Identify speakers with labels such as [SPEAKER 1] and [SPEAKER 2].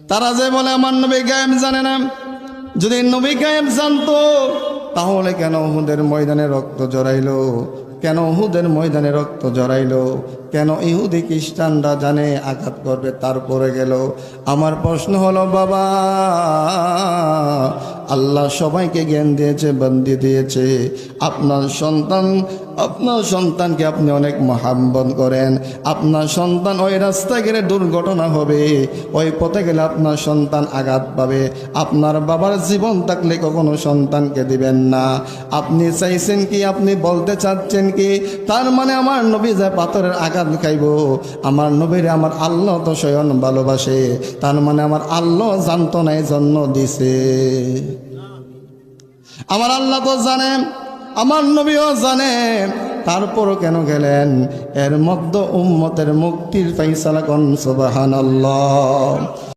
[SPEAKER 1] তারা যে বলে আমার নবী গায়েব জানে না, যদি নবী গায়েব জানতো তাহলে কেন উহুদের ময়দানে রক্ত জড়াইলো? কেন উহুদের ময়দানে রক্ত জড়াইলো? কেন ইহুদি খ্রিস্টানরা জানে আঘাত করবে তারপরে গেল? আমার প্রশ্ন হলো বাবা, আল্লাহ সবাইকে জ্ঞান দিয়েছে, বুদ্ধি দিয়েছে। আপনার সন্তানকে আপনি অনেক মহাব্বত করেন। আপনার সন্তান ওই রাস্তায় গেলে দুর্ঘটনা হবে, ওই পথে গেলে আপনার সন্তান আঘাত পাবে। আপনার বাবার জীবন থাকলে কখনো সন্তানকে দিবেন না। আপনি চাইছেন কি, আপনি বলতে চাচ্ছেন কি তার মানে আমার নবী যায় পাথরের আঘাত খাইব? আমার নবীরে আমার আল্লাহ তো স্বয়ং ভালোবাসে, তার মানে আমার আল্লাহ জানতো না এই জন্য দিছে। আমার আল্লাহ তো জানে, আমার নবীও জানে, তারপরও কেন গেলেন? এর মধ্যে উম্মতের মুক্তির ফাইসালা কোন সুবহানাল্লাহ।